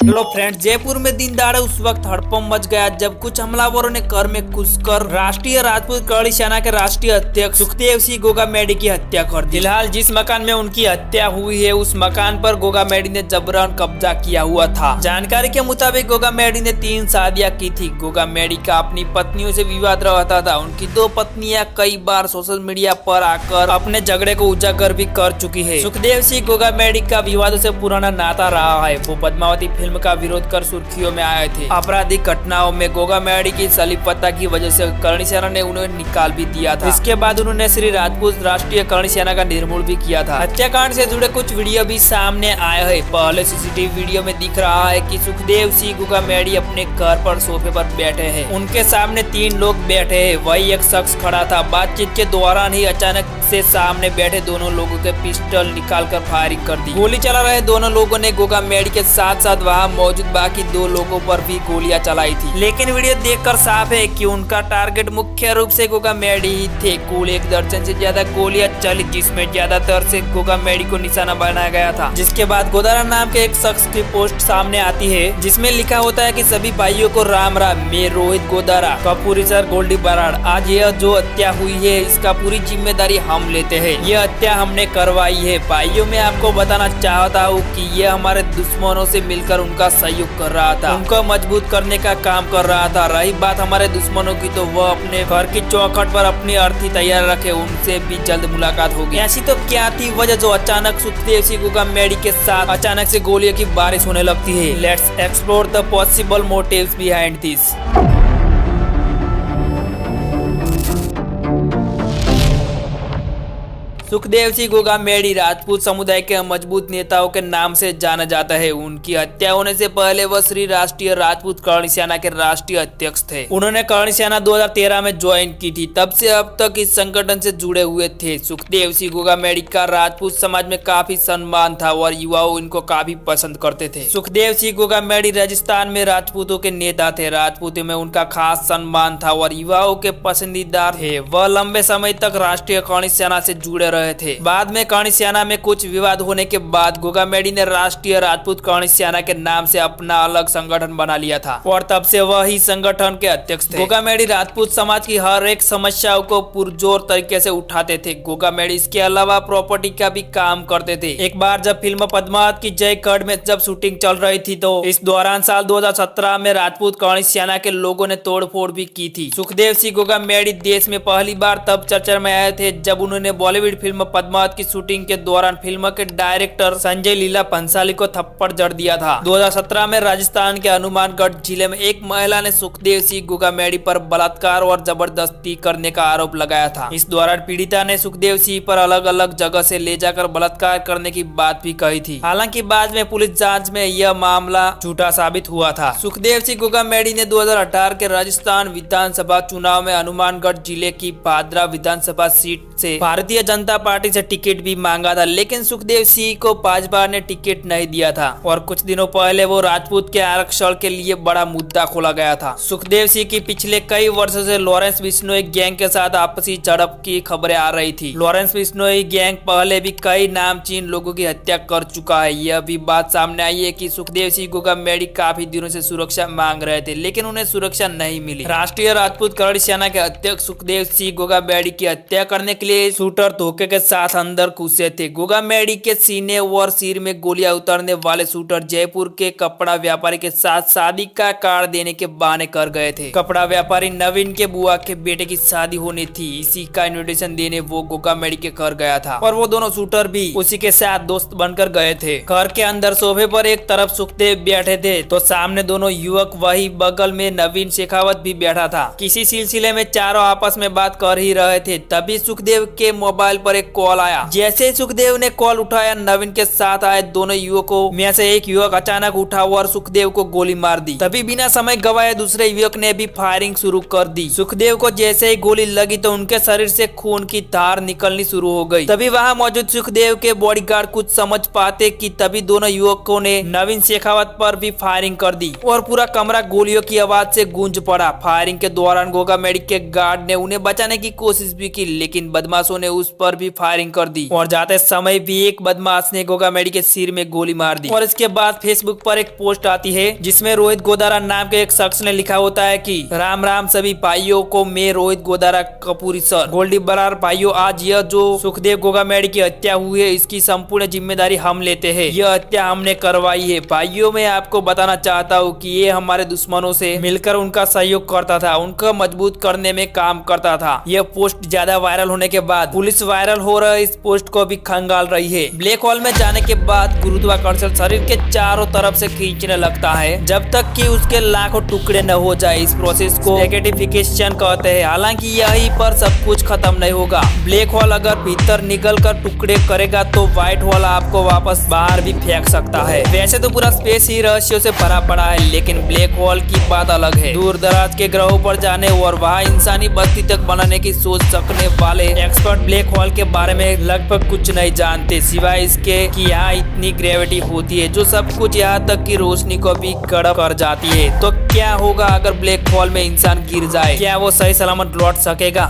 Hello friends, Jaipur में दिन दहाड़े उस वक्त हड़कंप मच गया जब कुछ हमलावरों ने घर में घुसकर राष्ट्रीय राजपूत कड़ी सेना के राष्ट्रीय अध्यक्ष सुखदेव सिंह गोगामेडी की हत्या कर दी। फिलहाल जिस मकान में उनकी हत्या हुई है उस मकान पर गोगामेडी ने जबरन कब्जा किया हुआ था। जानकारी के मुताबिक गोगामेडी ने 3 शादियां की थी। गोगामेडी का अपनी पत्नियों से विवाद रहता था। उनकी 2 पत्नियां कई बार सोशल मीडिया पर आकर अपने झगड़े को उजागर भी कर चुकी है। सुखदेव सिंह गोगामेडी का विवादों से पुराना नाता रहा है। वो पद्मावती फिल्म का विरोध कर सुर्खियों में आए थे। आपराधिक घटनाओं में गोगामेडी की सलीपता की वजह से करणी सेना ने उन्हें निकाल भी दिया था। इसके बाद उन्होंने श्री राजपूत राष्ट्रीय करणी सेना का निर्मूल भी किया था। हत्याकांड से जुड़े कुछ वीडियो भी सामने आए हैं। पहले सीसीटीवी वीडियो में दिख रहा है कि सुखदेव सिंह गोगामेडी अपने घर पर सोफे पर बैठे हैं। उनके सामने 3 लोग बैठे हैं। वही एक शख्स खड़ा था। बातचीत के दौरान ही अचानक से सामने बैठे दोनों लोगों के पिस्टल निकालकर फायरिंग कर दी। गोली चला रहे दोनों लोगों ने गोगामेडी के साथ साथ वहां मौजूद बाकी 2 लोगों पर भी गोलियां चलाई थी। लेकिन वीडियो देखकर साफ है कि उनका टारगेट मुख्य रूप से गोगामेडी ही थे। कुल 1 दर्जन से ज्यादा गोलियां चली, जिसमें ज्यादातर से गोगामेडी को निशाना बनाया गया था। जिसके बाद गोदारा नाम के एक शख्स की पोस्ट सामने आती है जिसमें लिखा होता है कि सभी भाइयों को राम राम, मैं रोहित गोदारा कपूरी सर गोल्डी बराड़। आज यह जो हत्या हुई है इसका पूरी जिम्मेदारी हम लेते हैं। यह हत्या हमने करवाई है। भाइयों, मैं आपको बताना चाहता हूँ कि यह हमारे दुश्मनों से मिलकर उनका सहयोग कर रहा था, उनको मजबूत करने का काम कर रहा था। रही बात हमारे दुश्मनों की तो वह अपने घर की चौखट पर अपनी अर्थी तैयार रखे। उनसे भी जल्द मुलाकात होगी। ऐसी तो क्या थी वजह जो अचानक सुखदेव सिंह गोगामेडी के साथ अचानक से गोलियों की बारिश होने लगती है। Let's explore the possible motives behind this. Sukhdev Singh Gogamedi Rajput समुदाय के मजबूत नेताओं के नाम से जाना जाता है। उनकी हत्या होने से पहले वह श्री राष्ट्रीय राजपूत करणी सेना के राष्ट्रीय अध्यक्ष थे। उन्होंने करणी सेना 2013 में ज्वाइन की थी। तब से अब तक इस संगठन से जुड़े हुए थे। सुखदेव सिंह गोगामेडी का राजपूत समाज में काफी सम्मान था और युवाओं इनको काफी पसंद करते थे। सुखदेव सिंह गोगामेडी राजस्थान में राजपूतों के नेता थे। राजपूतों में उनका खास सम्मान था और युवाओं के पसंदीदा थे। वह लंबे समय तक राष्ट्रीय करणी सेना से जुड़े रहे थे। बाद में करणी सेना में कुछ विवाद होने के बाद गोगामेडी ने राष्ट्रीय राजपूत करणी सेना के नाम से अपना अलग संगठन बना लिया था और तब से वह ही संगठन के अध्यक्ष थे। गोगामेडी राजपूत समाज की हर एक समस्याओं को पुरजोर तरीके से उठाते थे। गोगामेडी इसके अलावा प्रॉपर्टी का भी काम करते थे। एक बार जब फिल्म पद्मावत की जयगढ़ में जब शूटिंग चल रही थी तो इस दौरान साल 2017 में राजपूत करणी सेना के लोगों ने तोड़फोड़ भी की थी। सुखदेव सिंह गोगामेडी देश में पहली बार तब चर्चा में आए थे जब उन्होंने बॉलीवुड फिल्म पद्मावत की शूटिंग के दौरान फिल्म के डायरेक्टर संजय लीला भंसाली को थप्पड़ जड़ दिया था। 2017 में राजस्थान के हनुमानगढ़ जिले में एक महिला ने सुखदेव सिंह गोगामेडी पर बलात्कार और जबरदस्ती करने का आरोप लगाया था। इस दौरान पीड़िता ने सुखदेव सिंह पर अलग अलग जगह से ले जाकर बलात्कार करने की बात भी कही थी। हालांकि बाद में पुलिस जांच में यह मामला झूठा साबित हुआ था। सुखदेव सिंह गोगामेडी ने 2018 के राजस्थान विधानसभा चुनाव में हनुमानगढ़ जिले की भादरा विधानसभा सीट से भारतीय जनता पार्टी से टिकट भी मांगा था, लेकिन सुखदेव सिंह को भाजपा ने टिकट नहीं दिया था और कुछ दिनों पहले वो राजपूत के आरक्षण के लिए बड़ा मुद्दा खोला गया था। सुखदेव सिंह की पिछले कई वर्षों से लॉरेंस बिश्नोई गैंग के साथ आपसी झड़प की खबरें आ रही थी। लॉरेंस बिश्नोई गैंग पहले भी कई नामचीन लोगों की हत्या कर चुका है। यह भी बात सामने आई है कि सुखदेव सिंह गोगामेडी काफी दिनों से सुरक्षा मांग रहे थे, लेकिन उन्हें सुरक्षा नहीं मिली। राष्ट्रीय राजपूत करणी सेना के अध्यक्ष सुखदेव सिंह गोगामेडी की हत्या करने के लिए शूटर धोखे के साथ अंदर घुसे थे। गोगामेडी के सीने और सिर में गोलियां उतारने वाले शूटर जयपुर के कपड़ा व्यापारी के साथ शादी का कार्ड देने के बहाने कर गए थे। कपड़ा व्यापारी नवीन के बुआ के बेटे की शादी होनी थी। इसी का इन्विटेशन देने वो गोगामेडी के घर गया था और वो दोनों शूटर भी उसी के साथ दोस्त बनकर गए थे। घर के अंदर सोफे पर एक तरफ सुखदेव बैठे थे तो सामने दोनों युवक, वही बगल में नवीन शेखावत भी बैठा था। किसी सिलसिले में चारों आपस में बात कर ही रहे थे। तभी सुखदेव के मोबाइल पर एक कॉल आया। जैसे ही सुखदेव ने कॉल उठाया, नवीन के साथ आए दोनों युवकों में से एक युवक अचानक उठा और सुखदेव को गोली मार दी। तभी बिना समय गवाए दूसरे युवक ने भी फायरिंग शुरू कर दी। सुखदेव को जैसे ही गोली लगी तो उनके शरीर से खून की धार निकलनी शुरू हो गई। तभी वहां मौजूद सुखदेव के बॉडीगार्ड कुछ समझ पाते कि तभी दोनों युवकों ने नवीन शेखावत पर भी फायरिंग कर दी और पूरा कमरा गोलियों की आवाज से गूंज पड़ा। फायरिंग के दौरान गोगामेडी के गार्ड ने उन्हें बचाने की कोशिश भी की, लेकिन बदमाशों ने उस पर भी फायरिंग कर दी और जाते समय भी एक बदमाश ने गोगामेडी के सिर में गोली मार दी। और इसके बाद फेसबुक पर एक पोस्ट आती है जिसमें रोहित गोदारा नाम के एक शख्स ने लिखा होता है कि राम राम सभी भाइयों को, मैं रोहित गोदारा कपूरी सर। गोल्डी बरार भाइयों, आज यह जो सुखदेव गोगामेडी की हत्या हुई है इसकी संपूर्ण जिम्मेदारी हम लेते हैं। यह हत्या हमने करवाई है। भाइयों, मैं आपको बताना चाहता हूँ कि ये हमारे दुश्मनों से मिलकर उनका सहयोग करता था, उनका मजबूत करने में काम करता था। यह पोस्ट ज्यादा वायरल होने के बाद पुलिस वायरल हो रहे इस पोस्ट को भी खंगाल रही है। ब्लैक होल में जाने के बाद गुरुत्वाकर्षण शरीर के चारों तरफ से खींचने लगता है जब तक कि उसके लाखों टुकड़े न हो जाए। इस प्रोसेस को स्टैकेटिफिकेशन कहते हैं। हालांकि यही पर सब कुछ खत्म नहीं होगा। ब्लैक होल अगर भीतर निकल कर टुकड़े करेगा तो व्हाइट होल आपको वापस बाहर भी फेंक सकता है। वैसे तो पूरा स्पेस ही रहस्यों से भरा पड़ा है, लेकिन ब्लैक होल की बात अलग है। दूर दराज के ग्रहों पर जाने और वहाँ इंसानी बस्ती तक बनाने की सोच सकने वाले एक्सपर्ट ब्लैक होल के बारे में लगभग कुछ नहीं जानते, सिवाय इसके कि यहाँ इतनी ग्रेविटी होती है जो सब कुछ यहाँ तक की रोशनी को भी कड़क कर जाती है। तो क्या होगा अगर ब्लैक होल में इंसान गिर जाए? क्या वो सही सलामत लौट सकेगा?